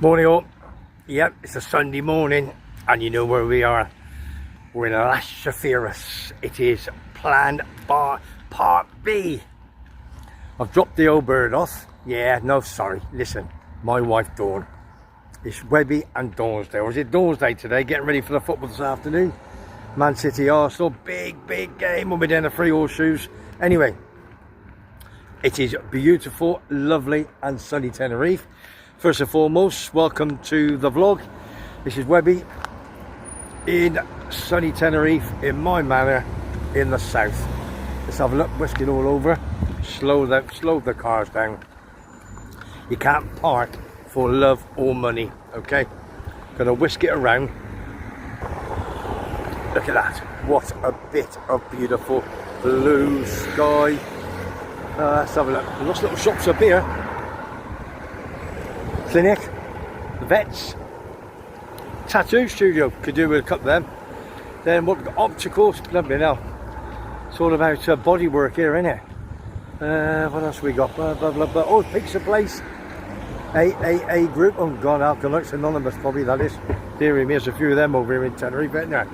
Morning all. Yep, it's a Sunday morning and you know where we are. We're in Las Chafiras. It is planned bar part B. I've dropped the old bird off. Yeah, no, sorry. Listen, my wife Dawn. It's Webby and Dawn's day. Or is it Dawn's day today? Getting ready for the football this afternoon. Man City, Arsenal. Big game. We'll be down the 3 horseshoes. Anyway, it is beautiful, lovely and sunny Tenerife. First and foremost, welcome to the vlog. This is Webby in sunny Tenerife, in my manor, in the south. Let's have a look, whisking all over. Slow the cars down. You can't park for love or money, okay? Gonna whisk it around. Look at that. What a bit of beautiful blue sky. Let's have a look. Lots of little shops up here. Clinic, vets, tattoo studio, could do with a couple of them. Then what we've got, opticals, lovely now. It's all about body work here, isn't it? What else we got? Blah, blah, blah, blah. Oh, pizza place. A group. Oh God, Alcoholics Anonymous, probably that is. Dear me, there's a few of them over here in Tenerife, isn't there?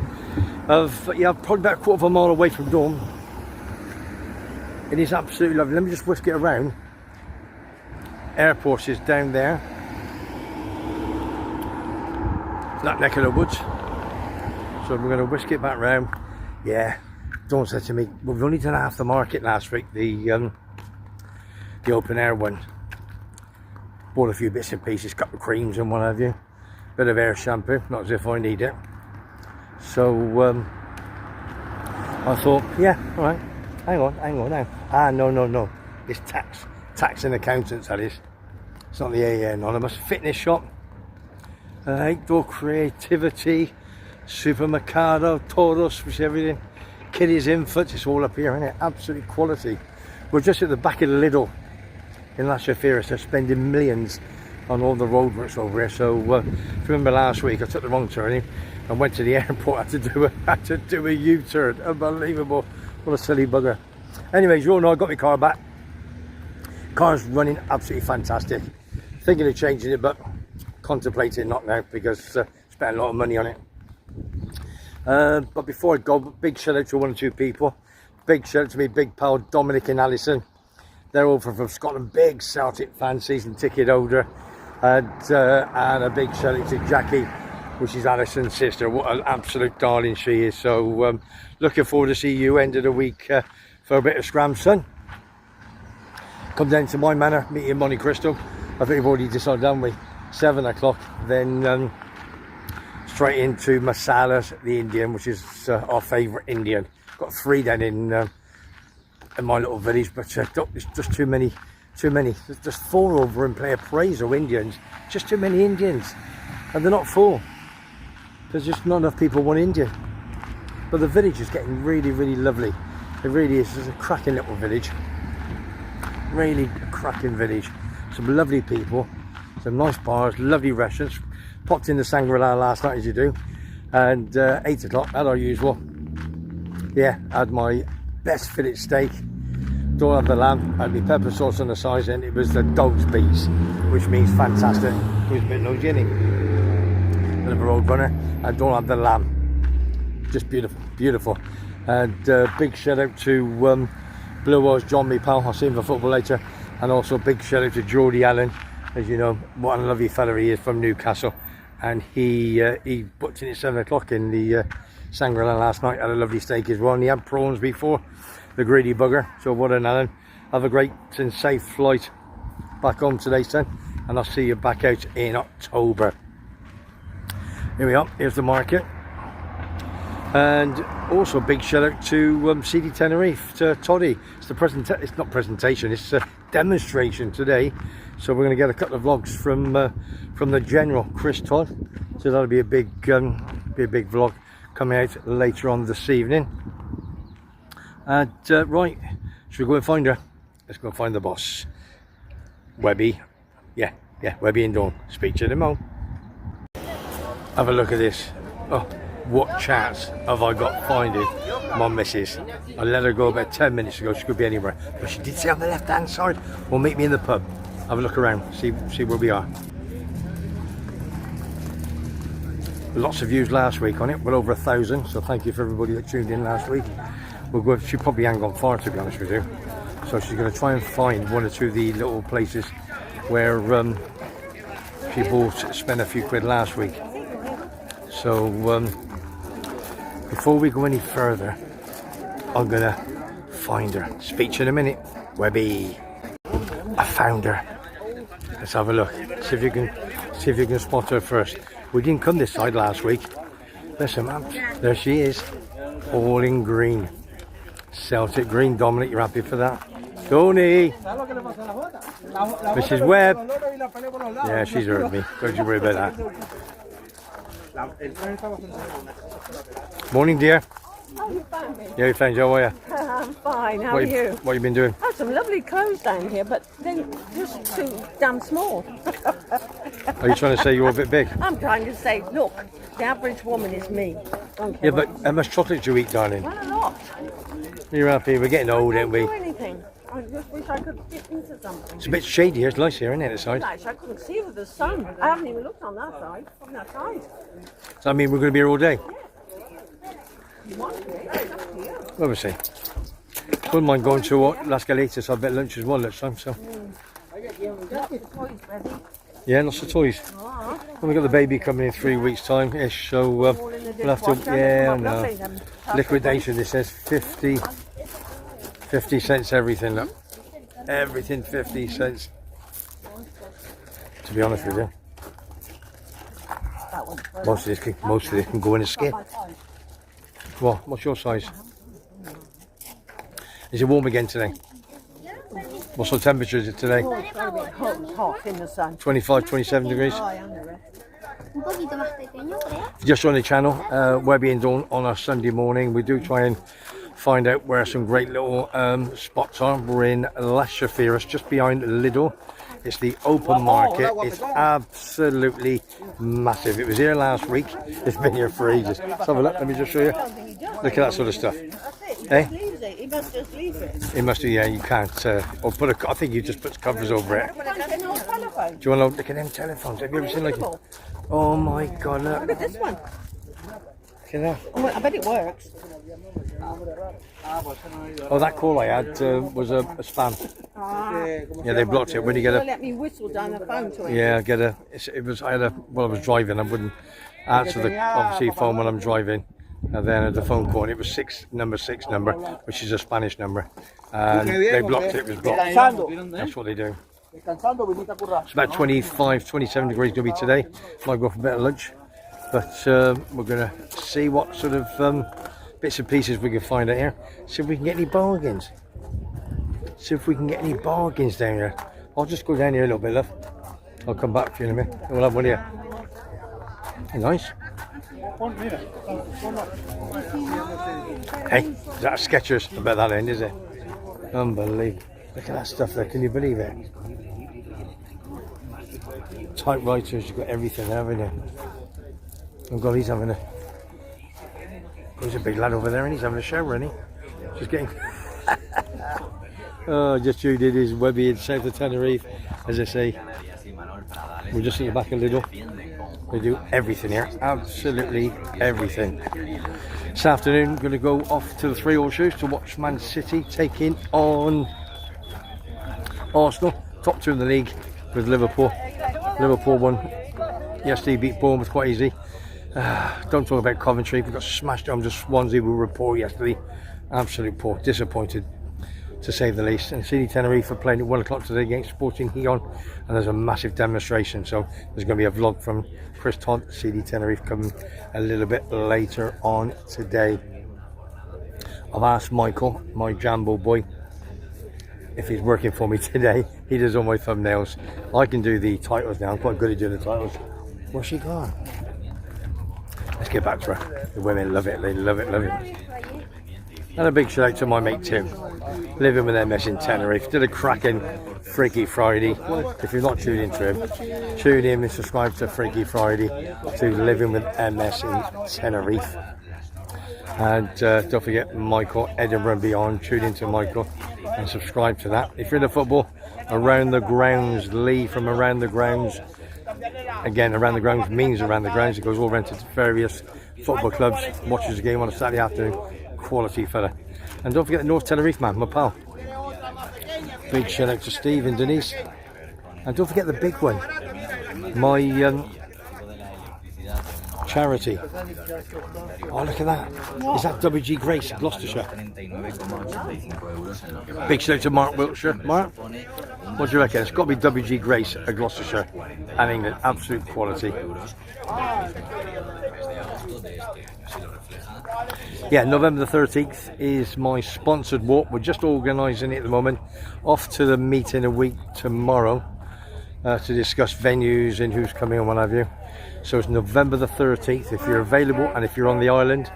Yeah, probably about a quarter of a mile away from Dawn. It is absolutely lovely. Let me just whisk it around. Airport is down there. That neck of the woods. So we're going to whisk it back round. Yeah, Dawn said to me, we've only done half the market last week, the open air one. Bought a few bits and pieces, couple of creams and what have you. Bit of air shampoo, not as if I need it. So I thought, yeah, all right, hang on now. Ah, no, it's tax and accountants, that is. It's not the AA Anonymous. Fitness shop. Outdoor creativity, supermercado, toros, which is everything, kiddies, infants, it's all up here, isn't it? Absolutely quality. We're just at the back of the Lidl in Las Chafiras. They're spending millions on all the roadworks over here. So if you remember last week, I took the wrong turning and went to the airport. Had to do a U-turn. Unbelievable. What a silly bugger. Anyways, you all know I got my car back. Car's running absolutely fantastic. Thinking of changing it, but contemplating not now because spent a lot of money on it. But before I go, big shout out to one or two people. Big shout out to me big pal Dominic and Alison. They're all from Scotland, big Celtic fan, season ticket holder. And a big shout out to Jackie, which is Alison's sister. What an absolute darling she is. So looking forward to see you end of the week for a bit of scram, son. Come down to my manor, meet you in Monte Cristo. I think we've already decided, haven't we? 7 o'clock, then straight into Masala's, the Indian, which is our favourite Indian. Got 3 down in my little village, but it's just too many. There's just 4 over in Playa Preso Indians. Just too many Indians, and they're not full. There's just not enough people want Indian. But the village is getting really, really lovely. It really is. It's a cracking little village. Really cracking village. Some lovely people. Some nice bars, lovely restaurants. Popped in the Shangri-La last night, as you do, and 8 o'clock, at our usual. Yeah, had my best fillet steak. Don't have the lamb. Had my pepper sauce on the side, and it was the dog's bees, which means fantastic. It was a bit noisy, isn't it? Bit of a road runner. And don't have the lamb. Just beautiful. And big shout out to Blue Wars John, me pal. I'll see him for football later. And also big shout out to Geordie Allen. As you know, what a lovely fella he is from Newcastle, and he booked in at 7 o'clock in the Shangri-La last night. Had a lovely steak as well, and he had prawns before, the greedy bugger. So what an Alan. Have a great and safe flight back home today, son, and I'll see you back out in October. Here we are. Here's the market, and also big shout out to CD Tenerife, to Toddy. It's the it's not presentation, it's a demonstration today. So we're going to get a couple of vlogs from the general Chris Todd. So that'll be a big vlog coming out later on this evening. And right, should we go and find her? Let's go and find the boss, Webby. Yeah, Webby and Dawn. Speak to them all. Have a look at this. Oh, what chance have I got finding my missus? I let her go about 10 minutes ago. She could be anywhere, but she did say on the left hand side, well, meet me in the pub. Have a look around, see where we are. Lots of views last week on it, well over 1,000. So thank you for everybody that tuned in last week. She probably ain't gone far, to be honest with you. So she's going to try and find one or two of the little places where she spent a few quid last week. So before we go any further, I'm going to find her. Speak to you in a minute. Webby, I found her. Let's have a look. See if you can spot her first. We didn't come this side last week. Listen, man, there she is, all in green. Celtic green. Dominic, you're happy for that? Tony! Mrs. Webb! Yeah, she's heard me. Don't you worry about that. Morning, dear. Oh, you found me? Yeah, you found you. How are you? I'm fine. How are you? What have you been doing? Oh, some lovely clothes down here, but they're just too damn small. Are you trying to say you're a bit big? I'm trying to say, look, the average woman is me. Yeah, but how much chocolate do you eat, darling? Well, a lot. You're happy. We're getting old, aren't we? I don't do anything. I just wish I could fit into something. It's a bit shady here. It's nice here, isn't it, this side? Nice. I couldn't see with the sun. I haven't even looked on that side. From that side. So, I mean, we're going to be here all day? You want to? It's up to you. Well, we'll see. Wouldn't mind going to Las Galetas. I'll bet lunch as well next time, so. Yeah, lots of toys. And we've got the baby coming in 3 weeks' time-ish, so we'll have to, yeah, I know. Liquidation, it says 50 cents everything, look. Everything 50 cents. To be honest with you. Most of this can go in a skip. Well, what's your size? Is it warm again today? What sort of temperature is it today? Hot in the sun. 25, 27 degrees. Just on the channel, Webby and Dawn on a Sunday morning. We do try and find out where some great little spots are. We're in Las Chafiras, just behind Lidl. It's the open market. It's absolutely massive. It was here last week. It's been here for ages. Let's have a look. Let me just show you. Look at that sort of stuff. Eh? He must just leave it. It must do, yeah, you can't. Or put a, I think you just put covers over it. Do you want to look at them telephones? Have you ever seen like? Oh my God! Look. Look at this one. Look at that. Oh, I bet it works. Oh, that call I had was a spam. Yeah, they blocked it when you get a. Let me whistle down the phone to him. Yeah, get a. It was. I had a. Well, I was driving. I wouldn't answer the obviously phone when I'm driving. And then the phone call, it was number 6, which is a Spanish number. And they blocked it. It was blocked. That's what they do. It's about 25, 27 degrees going to be today. Might go for a bit of lunch. But we're going to see what sort of bits and pieces we can find out here. See if we can get any bargains. See if we can get any bargains down here. I'll just go down here a little bit, love. I'll come back to you in a minute. We'll have one here. Nice. Hey, is that a Skechers? I bet that end, is it? Unbelievable. Look at that stuff there, can you believe it? Typewriters, you've got everything there, haven't you? Oh God, he's having a... There's a big lad over there and he's having a shower, isn't he? Just getting... Oh, just tuned in his Webby in south of Tenerife. As I say, we'll just see you back a little. We do everything here, absolutely everything. This afternoon, I'm going to go off to the 3 Horseshoes to watch Man City taking on Arsenal, top 2 in the league with Liverpool. Liverpool won yesterday, beat Bournemouth quite easy. Don't talk about Coventry, we got smashed home to Swansea. We were poor yesterday, absolute poor, disappointed to say the least. And CD Tenerife are playing at 1 o'clock today against Sporting Gijon, and there's a massive demonstration, so there's going to be a vlog from Chris Todd, CD Tenerife, coming a little bit later on today. I've asked Michael, my Jambo boy, if he's working for me today. He does all my thumbnails. I can do the titles now. I'm quite good at doing the titles. Where's she gone? Let's get back to her. The women love it. They love it, love it. And a big shout out to my mate Tim, living with MS in Tenerife. Did a cracking Freaky Friday. If you're not tuned into him, tune in and subscribe to Freaky Friday, to Living with MS in Tenerife. And don't forget Michael, Edinburgh and Beyond. Tune into Michael and subscribe to that. If you're into football, Around the Grounds, Lee from Around the Grounds. again, around the grounds means around the grounds. It goes all rented to various football clubs, watches the game on a Saturday afternoon. Quality fella. And don't forget the North Tenerife man, my pal. Big shout out to Steve and Denise. And don't forget the big one, my charity. Oh, look at that. Is that WG Grace, Gloucestershire? Big shout out to Mark Wiltshire. Mark, what do you reckon? It's got to be WG Grace at Gloucestershire and England. Absolute quality. Yeah, November the 13th is my sponsored walk. We're just organising it at the moment. Off to the meeting a week tomorrow to discuss venues and who's coming and what have you. So it's November the 13th. If you're available and if you're on the island,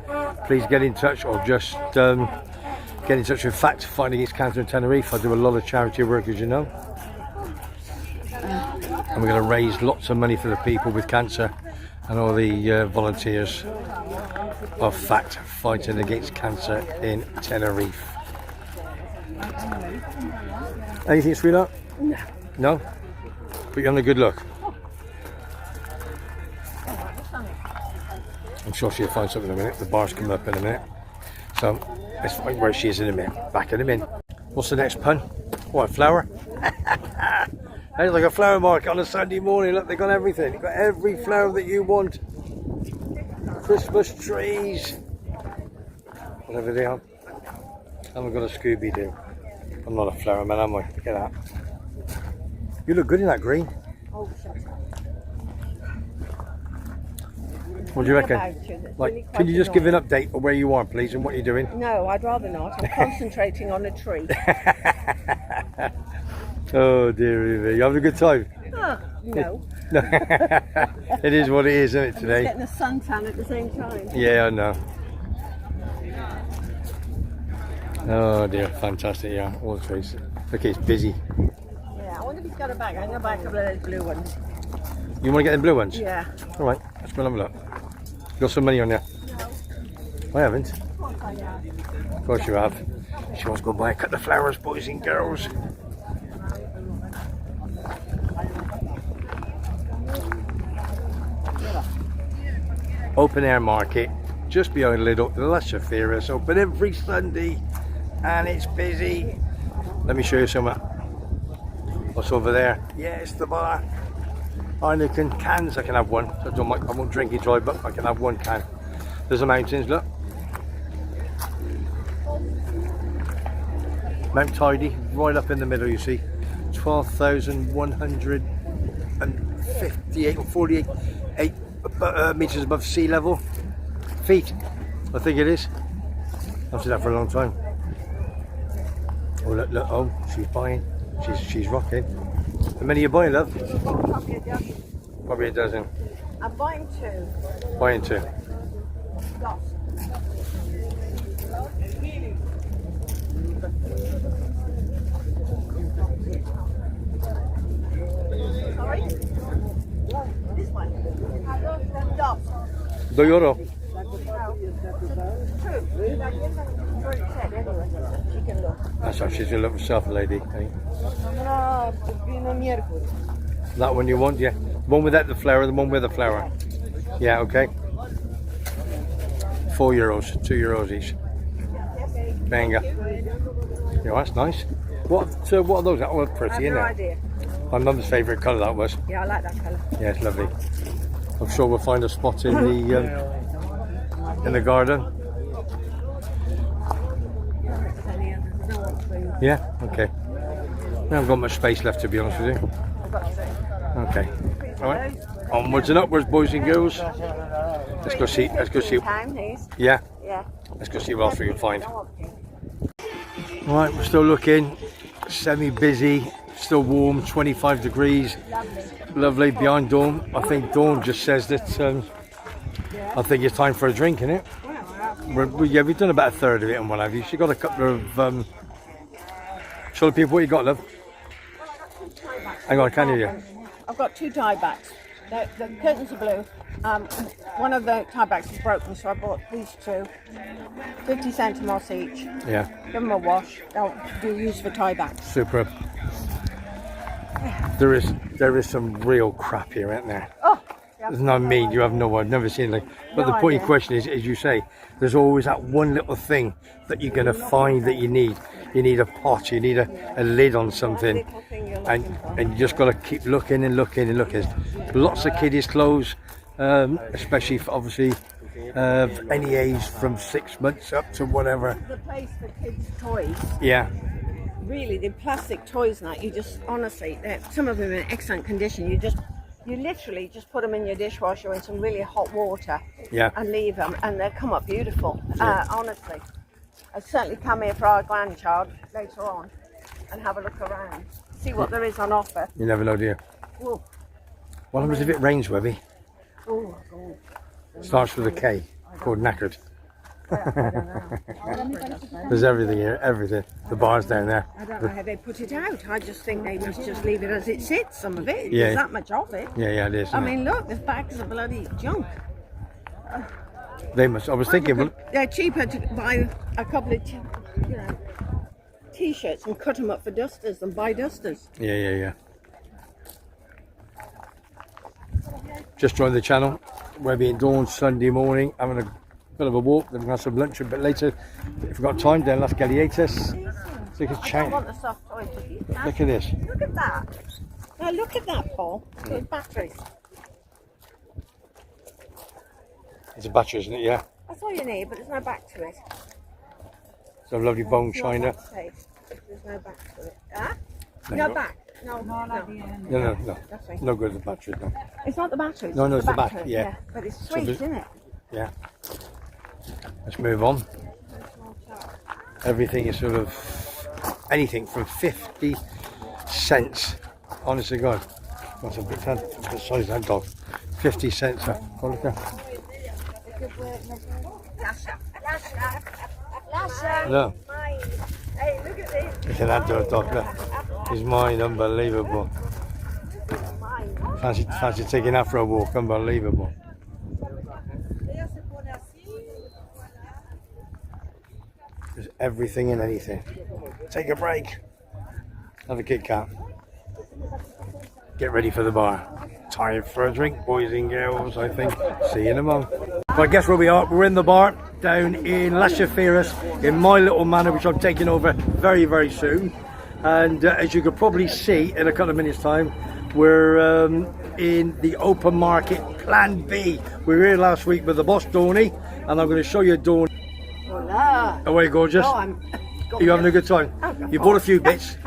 please get in touch, or just get in touch with Fact Fighting Against Cancer in Tenerife. I do a lot of charity work, as you know. And we're going to raise lots of money for the people with cancer and all the volunteers of Fact Fighting Against Cancer in Tenerife. Anything, sweetheart? No. No? Put you on a good look. I'm sure she'll find something in a minute. The bar's coming up in a minute. So let's find where she is in a minute. Back in a minute. What's the next pun? What, a flower? It's like a flower market on a Sunday morning. Look, they've got everything. They've got every flower that you want. Christmas trees. Whatever they are. Haven't got a Scooby-Doo. I'm not a flower man, am I? Look at that. You look good in that green. Oh, sorry. What do you reckon? Like, can you just give an update of where you are, please, and what you're doing? No, I'd rather not. I'm concentrating on a tree. Oh dear, you having a good time? No. It is what it is, isn't it, today? Getting a suntan at the same time. Yeah, I know. Oh dear, fantastic, yeah, all the trees. Okay, it's busy. Yeah, I wonder if he's got a bag. I'm going to buy a couple of those blue ones. You want to get the blue ones? Yeah. Alright, let's go and have a look. Got some money on you? No. I haven't. Of course I have. Of course you have. She wants to go buy a cut of flowers, boys and girls. Open air market, just behind Lidl, Lusciferous, open every Sunday, and it's busy. Let me show you something. What's over there? Yes, the bar. Heineken cans, I can have one. So I won't drink it dry, but I can have one can. There's the mountains, look. Mount Tidy, right up in the middle, you see. 12,158 or 48 meters above sea level. Feet, I think it is. I've seen that for a long time. Oh, look, look, oh, she's buying. She's rocking. How many are you buying, love? Probably a dozen. Probably a dozen. I'm buying two. Buying two. Lost. Sorry? This one. Lost. Do euro. Two. She can look. That's how she's gonna look herself, lady. Eh? That one you want, yeah. One without the flower, the one with the flower. Yeah, okay. €4, €2 each. Banga. Yeah, that's nice. What are those? That was pretty, isn't it? No idea. My mum's favourite colour that was. Yeah, I like that colour. Yeah, it's lovely. I'm sure we'll find a spot in the garden. Yeah, okay. I haven't got much space left, to be honest with you. Okay. Alright. Onwards and upwards, boys and girls. Let's go see. Yeah. Yeah. Let's go see what else we can find. Right, we're still looking. Semi-busy. Still warm. 25 degrees. Lovely. Behind Dawn. I think Dawn just says that. I think it's time for a drink, isn't it? Yeah, we've done about a third of it and what have you. She got a couple of. Show the people what you got, love. Hang on, I can't hear you. I've got two tie backs. The curtains are blue. One of the tie backs is broken, so I bought these two. 50 centimes each. Yeah. Give them a wash. They'll be used for tie backs. Superb. There is some real crap here, isn't there? Oh, It's not mean. You have no. I've never seen like. But No the point in idea. question is, as you say, there's always that one little thing that you're gonna find that you need. You need a pot. You need a lid on something, Little thing you're and looking for. and you just gotta keep looking and looking and looking. Lots of kiddies clothes, especially for obviously any age from 6 months up to whatever. The place for kids' toys. Yeah. Really, the plastic toys and that, you just honestly, some of them are in excellent condition. You literally just put them in your dishwasher in some really hot water, Yeah. and leave them, and they come up beautiful. Honestly, I certainly come here for our grandchild later on and have a look around, see what there is on offer. You never know, do you? Oh, What happens if it rains, Webby? oh, oh. Starts with a K, called knackered. I don't know. There's everything here, everything. The bar's down there. I don't know how they put it out. I just think they must just leave it as it sits. Some of it, Yeah. there's that much of it. Yeah, it is. I Isn't it? mean, look, there's bags of bloody junk. They must. I was thinking, well, They're cheaper to buy a couple of, t-shirts and cut them up for dusters than buy dusters. yeah. Just joined the channel. Webby and Dawn Sunday morning, having a bit of a walk. Then we're gonna have some lunch a bit later. If we've got time, then let's get hiatus. So you can I don't change. want the soft toys. Look at this. Look at that. Now look at that, Paul. Those batteries. It's a battery, isn't it? Yeah. That's all you need, but there's no back to it. It's a lovely bone shiner. There's no back to it. Huh? There you No go. back. No. No. That's right. No good, the battery, no. It's not the batteries. No, it's the back, to it, yeah. But it's So sweet, the- isn't it? Yeah. Let's move on. Everything is sort of anything from 50 cents. Honest to God. That's a big hand. The size of that dog. 50 cents. Oh, look at that. No. Hey, look at this. Look at that dog. Look. He's mine. Unbelievable. Fancy taking that for a walk. Unbelievable. There's everything and anything. Take a break. Have a Kit Kat. Get ready for the bar. Time for a drink, boys and girls, I think. See you in a moment. Well, guess where we are? We're in the bar down in Lasciaferras in my little manor, which I'm taking over very, very soon. And as you could probably see in a couple of minutes' time, we're in the open market Plan B. We were here last week with the boss, Dawney, and I'm going to show you Dawn. Voila. Away, gorgeous. Oh, I'm Are you having a good time? You bought a few bits.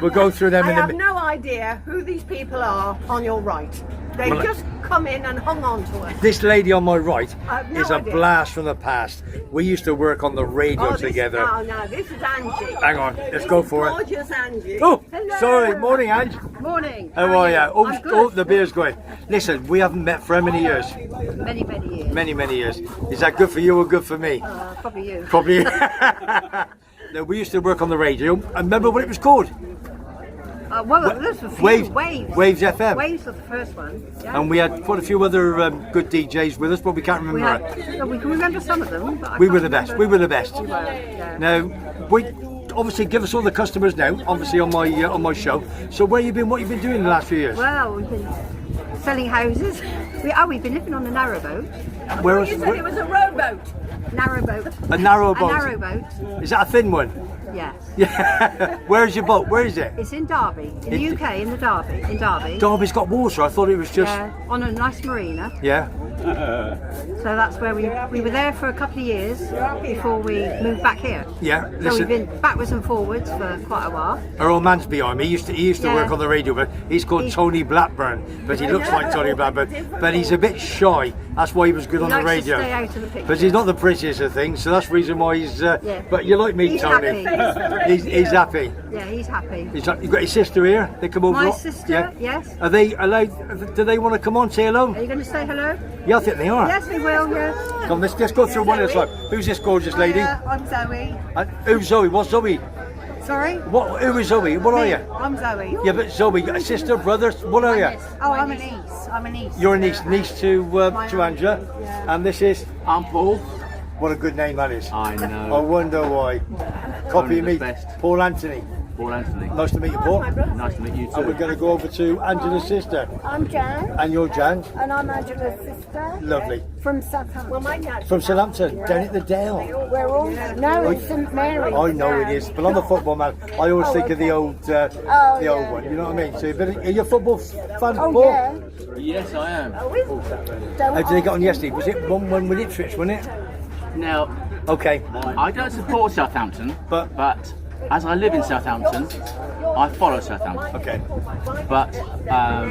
We'll go through them I in a have minute. no idea who these people are on your right. They Well, just come in and hung on to us. This lady on my right I have no is a idea. blast from the past. We used to work on the radio together. Oh, no, this is Angie. Hang on, let's go for it. Gorgeous Angie. Oh, Hello. sorry. Morning, Ange. Morning. How are you? Oh, I'm good. oh, the beer's going. Listen, we haven't met for how many years? Many, many years. Many years. Is that good for you or good for me? Probably you. Probably. No, we used to work on the radio. I remember what it was called. Well, this was Waves. Waves. Waves FM. Waves was the first one. Yeah. And we had quite a few other good DJs with us, but we can't we remember. we can remember some of them. But I We can't were the best. remember. We were the best. We were, yeah. Now, we obviously give us all the customers now. Obviously on my show. So where you been? What you been doing the last few years? Well, we've been selling houses. We've been living on a narrowboat. Where was You said it was a rowboat. Narrowboat. a narrow A boat? narrowboat. Is that a thin one? Yes. Yeah. Where's your boat? Where is it? It's in Derby, in the UK, in Derby. Derby's got water. I thought it was just. Yeah, on a nice marina. Yeah. So that's where we were there for a couple of years before we moved back here. Yeah. So Listen, we've been backwards and forwards for quite a while. our old man's behind me. He used to Yeah. work on the radio, but he's called Tony Blackburn. But he looks like Tony Blackburn. But he's a bit shy. That's why he was good on the likes to radio. stay out of the picture. But he's not the prettiest of things, so that's the reason why he's. Yeah. But you like me, He's Tony. happy. He's happy. Yeah, he's happy. You've got your sister here. They come over. My a lot? sister, Yeah. yes. Are they allowed? Do they want to come on, say hello? Are you going to say hello? Yeah, I think they are. Yes, we will, yes. Come, let's go through one at a time. Who's this gorgeous lady? I'm Zoe. Who's Zoe? What's Zoe? Sorry? Who is Zoe? What are you? I'm Zoe. Yeah, but Zoe, a sister, brother, what are you? Oh, I'm a niece. I'm a niece. You're a niece to Angela, Yeah. and this is. I'm Paul. What a good name that is. I I know. wonder why. Copy Only of the me, best. Paul Anthony. Paul Anthony. Nice to meet you, Paul. Nice to meet you And we're too. going to go over to Angela's sister. I'm Jan, And you're Jan. and I'm Angela's sister Lovely. from Southampton. Well, my dad. From Southampton, down at the Dale. We're all no, it's St Mary's. I know it is, but I'm a football man. I always think of the old old yeah. one, you know what I mean? So, but are you a football fan, Oh Paul? yeah. Yes, I am. How did they get on yesterday? Was it 1-1 with Ipswich, wasn't it? Now, Okay. I don't support Southampton, but as I live in Southampton, I follow Southampton. Okay. But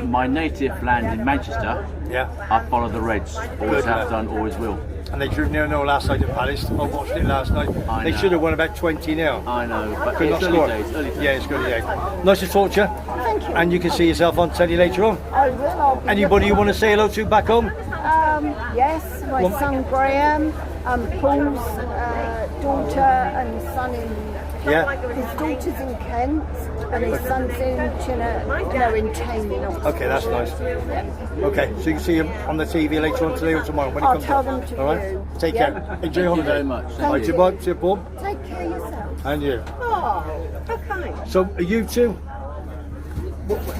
my native land in Manchester, Yeah. I follow the Reds. Always have done, always will. And they drew 0-0 last night at Palace. I watched it last night. I They know. should have won about 20-0. I know, but Could it's not early score. days, early days. Yeah, it's good. Yeah. Nice to talk to you. Thank you. And you can see yourself on telly later on. I will. I'll be Anybody you want to say hello to back home? yes, my son Graham, Paul's daughter and son in. Yeah. His daughter's in Kent and his son's in Taming. Okay, that's nice. Okay, so you can see him on the TV later on today or tomorrow when it I'll comes tell up. them to All right. you. Take Yeah. care. Enjoy your Thank you holiday. very much. All right, Thank bye. See you, Paul. Take care of yourself. And you. Oh, okay. So, are you two?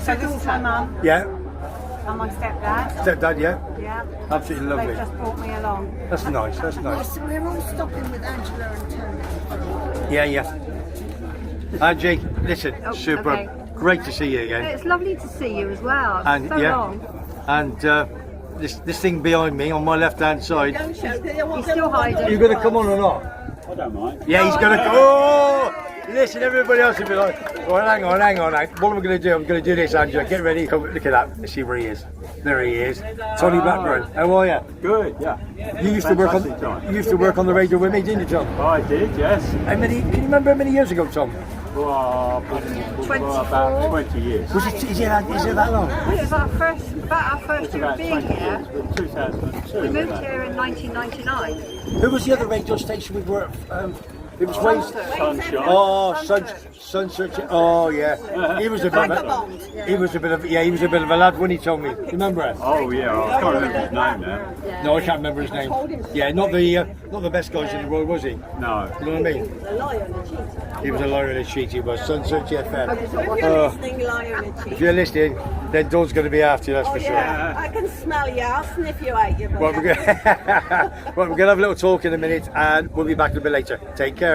So this is my mum Yeah. and my stepdad. Stepdad, yeah. Yeah. Absolutely lovely. They've just brought me along. That's nice. That's nice. So we're all stopping with Angela and Tony. Yeah, yeah. Angie, listen, Oh, super. okay. Great to see you again. It's lovely to see you as well. And So yeah, long. and this thing behind me on my left hand side. Don't show He's still hiding. You gonna come on or not? I don't mind. Yeah, he's gonna go. Oh! Listen, everybody else will be like, well, hang on. What am I gonna do? I'm gonna do this, Angela. Get ready. Come, look at that. Let's see where he is. There he is. Tony Blackburn. How are you? Good, yeah. You used to work on. Fantastic, Tom. You used to work on the radio with me, didn't you, Tom? Oh, I did, yes. How many? Can you remember how many years ago, Tom? Well, about 20 years. Was it? Is it that long? It was our first, about our first It's year of about being 20 here. years, but 2002. We moved wasn't it? here in 1999. Who was the other radio station we were at? It was Waze. Sunshine. Oh, Sunset. Oh, yeah. He was a bit of a, he was a bit of a lad when he told me. Remember it? Oh, yeah, I can't remember his name now. No, I can't remember his name. Yeah, not the best guys in the world, was he? You No. know what I mean? He was a liar and a cheat. He was. Sunset FM. listening, liar and cheat. If you're listening, then Dawn's going to be after you. That's for sure. Yeah, I can smell you. I'll sniff you out, you Well, we're going to have a little talk in a minute, and we'll be back a bit later. Take care.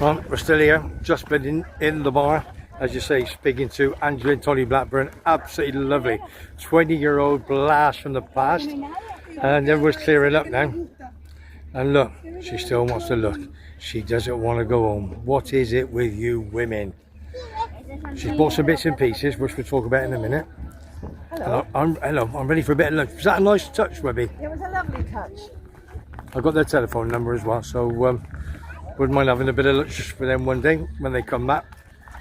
Well, we're still here, just been in the bar, as you say, speaking to Angela and Tony Blackburn. Absolutely lovely. 20-year-old blast from the past, and everyone's clearing up now. And look, she still wants to look. She doesn't want to go home. What is it with you women? She's bought some bits and pieces, which we'll talk about in a minute. Hello. I'm ready for a bit of lunch. Was that a nice touch, Webby? It was a lovely touch. I've got their telephone number as well, so wouldn't mind having a bit of lunch for them one day when they come back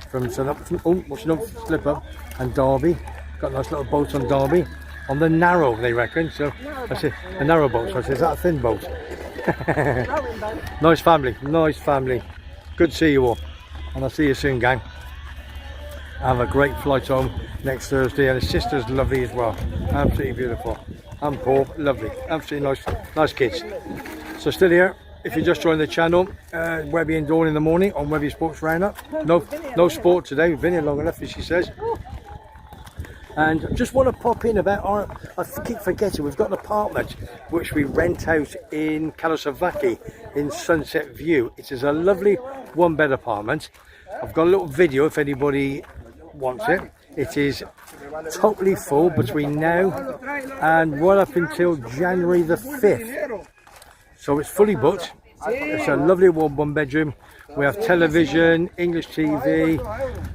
from Southampton. Oh, what's your name? Slip up. And Derby. Got a nice little boat on Derby. On the narrow, they reckon. So I said, a narrow boat. So I said, is that a thin boat? Nice family. Nice family. Good to see you all. And I'll see you soon, gang. Have a great flight home next Thursday. And his sister's lovely as well. Absolutely beautiful. And Paul, lovely. Absolutely nice kids. So still here. If you just joined the channel, Webby and Dawn in the morning on Webby Sports Roundup. No sport today. We've been here long enough, as she says. And just want to pop in about I keep forgetting, we've got an apartment which we rent out in Kalosavaki in Sunset View. It is a lovely one-bed apartment. I've got a little video if anybody wants it. It is totally full between now and well up until January the 5th. So it's fully booked. It's a lovely one bedroom. We have television, English TV,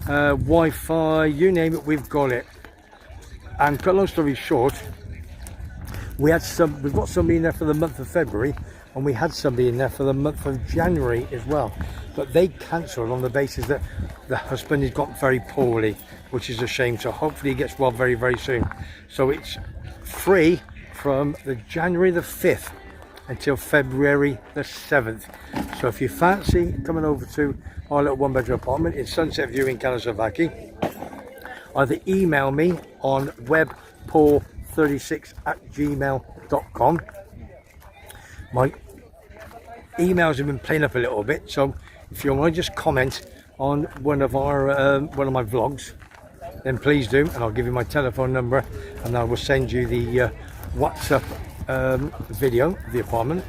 Wi-Fi, you name it, we've got it. And cut long story short, we've got somebody in there for the month of February, and we had somebody in there for the month of January as well. But they cancelled on the basis that the husband has got very poorly, which is a shame. So hopefully he gets well very, very soon. So it's free from the January the 5th until February the 7th. So if you fancy coming over to our little one-bedroom apartment in Sunset View in Kalosavaki, either email me on webpaul36@gmail.com. My emails have been playing up a little bit, so if you want to just comment on one of my vlogs, then please do, and I'll give you my telephone number, and I will send you the WhatsApp video of the apartment,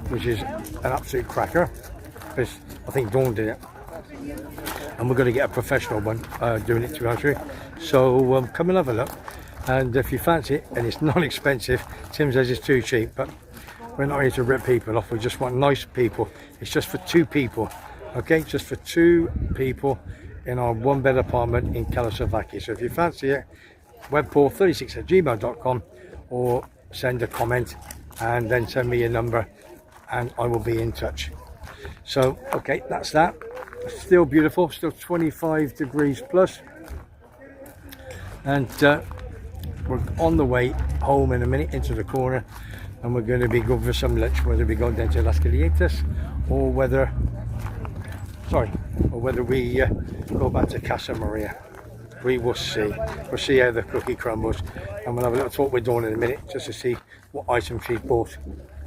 which is an absolute cracker. Because I think Dawn did it, and we're going to get a professional one doing it, to be honest with you. So come and have a look, and if you fancy it, and it's not expensive. Tim says it's too cheap, but we're not here to rip people off. We just want nice people. It's just for 2 people, okay? Just for 2 people in our 1-bed apartment in Czechoslovakia. So if you fancy it, webpaul36@gmail.com, or send a comment and then send me your number, and I will be in touch. So okay, that's that. Still beautiful, still 25 degrees plus, and we're on the way home in a minute, into the corner, and we're going to be going for some lunch, whether we go down to Las Galletas or whether we go back to Casa Maria. We will see. We'll see how the cookie crumbles, and we'll have a little talk with Dawn in a minute just to see what items she's bought.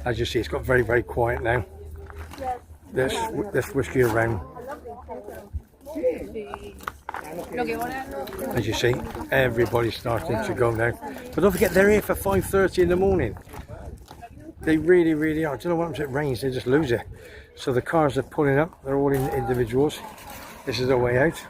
As you see, it's got very, very quiet now. Let's whisk you around. As you see, everybody's starting to go now. But don't forget, they're here for 5:30 in the morning. They really, really are. Do you know what happens? It rains, they just lose it. So the cars are pulling up. They're all in individuals. This is the way out.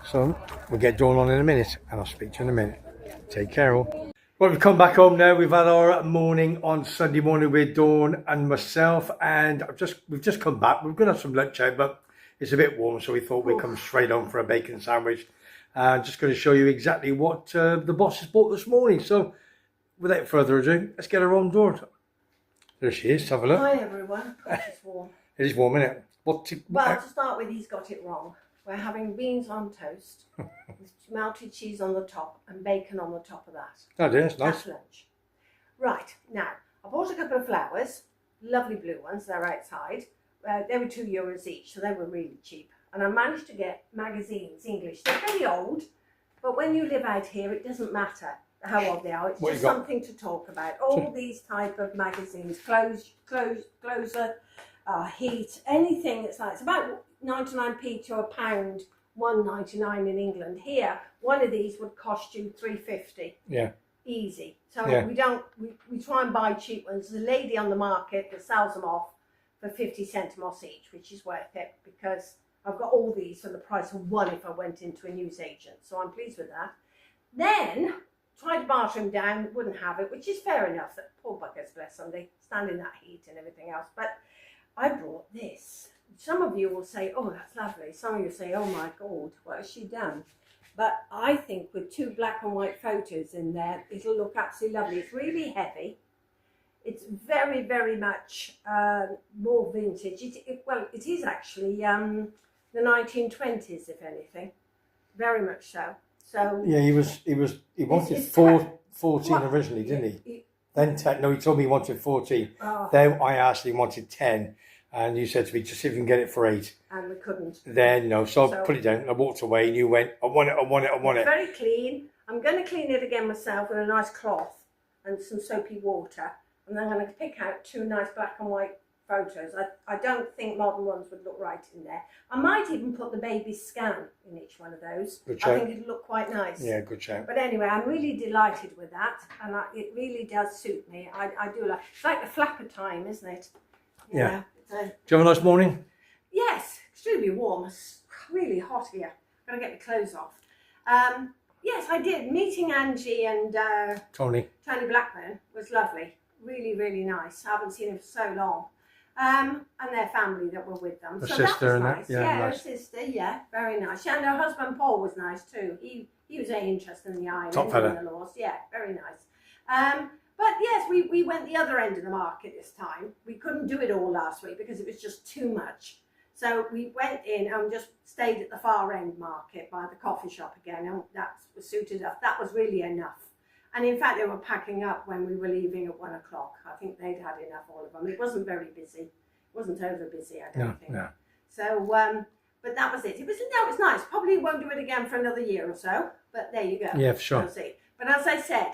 So we'll get Dawn on in a minute, and I'll speak to you in a minute. Take care all. Well, we've come back home now. We've had our morning on Sunday morning with Dawn and myself, and we've just come back. We're going to have some lunch out, but it's a bit warm, so we thought we'd come straight home for a bacon sandwich. Just going to show you exactly what the boss has bought this morning. So without further ado, let's get her on board. There she is. Have a look. Hi everyone. It's warm. It is warm, isn't it? Well, to start with, he's got it wrong. We're having beans on toast with melted cheese on the top and bacon on the top of that. Oh dear, that's nice. That's lunch. Right, now, I bought a couple of flowers, lovely blue ones, they're outside. They were €2 each, so they were really cheap. And I managed to get magazines, English. They're very old, but when you live out here, it doesn't matter how old they are. It's just something to talk about. All these type of magazines, Closer, Heat, anything that's like, it's about 99p to £1, £1.99 in England. Here, one of these would cost you £3.50. Yeah. Easy. So we try and buy cheap ones. There's a lady on the market that sells them off for 50 centimos each, which is worth it, because I've got all these for the price of one if I went into a newsagent. So I'm pleased with that. Then tried to barter him down, wouldn't have it, which is fair enough. That poor buggers, bless them, they stand in that heat and everything else. But I brought this. Some of you will say, oh, that's lovely. Some of you say, oh my God, what has she done? But I think with 2 black and white photos in there, it'll look absolutely lovely. It's really heavy. It's very, very much more vintage. Well, it is actually the 1920s, if anything. Very much so. So yeah, he wanted 14 originally, didn't he? Then 10. No, he told me he wanted 14. Oh. Then I asked him, he wanted 10. And you said to me, just see if you can get it for 8. And we couldn't. Then, no, so I put it down. I walked away and you went, I want it, I want it, I want it. Very clean. I'm going to clean it again myself with a nice cloth and some soapy water. And then I'm going to pick out 2 nice black and white photos. I don't think modern ones would look right in there. I might even put the baby's scan in each one of those. Good shout. I think it'd look quite nice. Yeah, good shout. But anyway, I'm really delighted with that. And it really does suit me. I do like, it's like the flapper time, isn't it? Yeah. Do you have a nice morning? Yes, extremely warm. It's really hot here. I'm going to get my clothes off. Yes, I did. Meeting Angie and Tony Blackburn was lovely. Really, really nice. I haven't seen him for so long. And their family that were with them. Her so sister that was nice. Yeah, nice. Her sister, yeah, very nice. Yeah, and her husband Paul was nice too. He was very interested in the island and the laws. Yeah, very nice. But yes, we went the other end of the market this time. We couldn't do it all last week because it was just too much. So we went in and just stayed at the far end market by the coffee shop again, and that suited us. That was really enough. And in fact, they were packing up when we were leaving at 1 o'clock. I think they'd had enough, all of them. It wasn't very busy. It wasn't over busy, I don't think. No. So, but that was it. It was nice. Probably won't do it again for another year or so, but there you go. Yeah, for sure. We'll see. But as I said,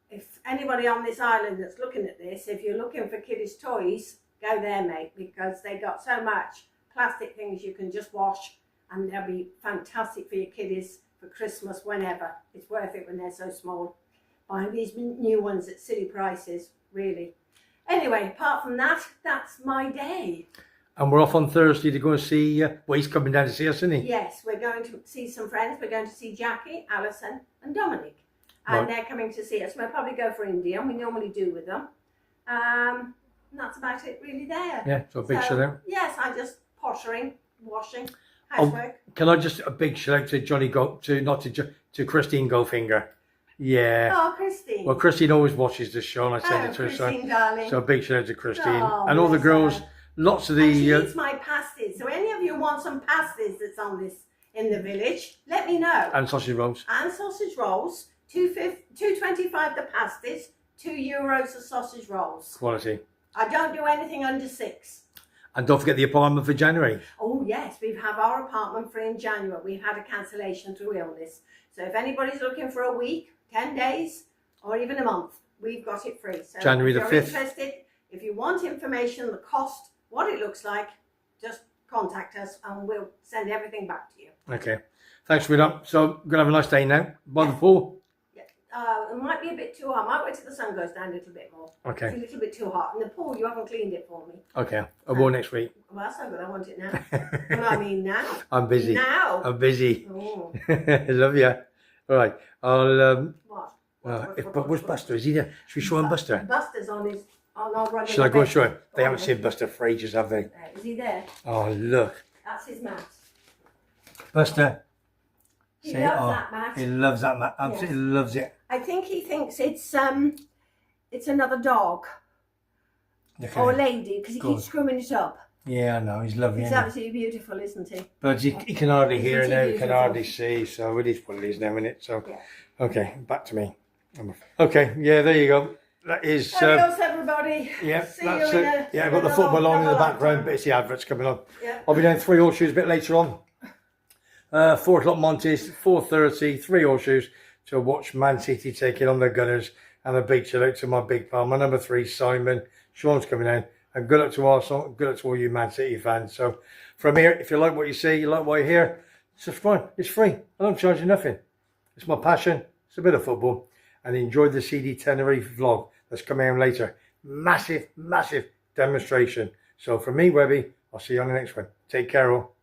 if anybody on this island that's looking at this, if you're looking for kiddies' toys, go there, mate, because they got so much plastic things you can just wash and they'll be fantastic for your kiddies for Christmas, whenever. It's worth it when they're so small. Buying these new ones at silly prices, really. Anyway, apart from that, that's my day. And we're off on Thursday to go and see, well, he's coming down to see us, isn't he? Yes, we're going to see some friends. We're going to see Jackie, Alison and Dominic. And they're coming to see us. We'll probably go for India. We normally do with them. And that's about it really there. Yeah, so a big shout out. Yes, I just pottering, washing, housework. Can I just, a big shout out to to Christine Goldfinger. Yeah. Oh, Christine. Well, Christine always watches the show, and I send it to her. Christine, darling. So a big shout out to Christine. Oh, and all the bless girls, her. lots of And she the... eats my pasties. So any of you want some pasties that's on this in the village, let me know. and sausage rolls. And sausage rolls, $2.25 the pasties, €2 the sausage rolls. Quality. I don't do anything under 6. And don't forget the apartment for January. Oh yes, we have our apartment free in January. We've had a cancellation through illness. So if anybody's looking for a week, 10 days, or even a month, we've got it free. So January the if you're 5th. interested, if you want information, the cost, what it looks like, just contact us and we'll send everything back to you. Okay. Thanks for that. So, we're going to have a nice day now. By the pool. It might be a bit too hot. I might wait till the sun goes down a little bit more. Okay. It's a little bit too hot. And the pool, you haven't cleaned it for me. Okay. I will next week. Well, that's no good. I want it now. Well, I mean now. I'm busy. Now. I'm busy. Oh. I love you. All right. I'll... What? Where's Buster? Is he there? Should we show him Buster? Buster's on our regular Shall I go and basis. show him? They Go haven't on, seen Buster for ages, have they? Is he there? Oh, look. That's his mat. Buster. He Say, loves oh, that mat. He loves that mat. Absolutely loves it. I think he thinks it's another dog Okay. or a lady because he Go keeps screwing it up. Yeah, I know. He's lovely. He's Isn't he? absolutely beautiful, isn't he? But he can hardly hear Isn't he now. He can beautiful? hardly see. So it is what it is now, isn't it? So, Yeah. okay. Back to me. Okay. Yeah, there you go. That is... Adios, everybody. Yeah, See that's you it. Yeah, I've got the football on in the background, but it's the adverts coming on. Yeah. I'll be doing 3 horseshoes a bit later on. 4 o'clock Montes, 4:30, 3 horseshoes to watch Man City taking on the Gunners. And a big shout out to my big pal, my number 3, Simon. Sean's coming in. And good luck to Arsenal, good luck to all you Man City fans. So from here, if you like what you see, you like what you hear, subscribe. It's free. I don't charge you nothing. It's my passion. It's a bit of football. And enjoy the CD Tenerife vlog that's coming out later. Massive, massive demonstration. So from me, Webby, I'll see you on the next one. Take care all.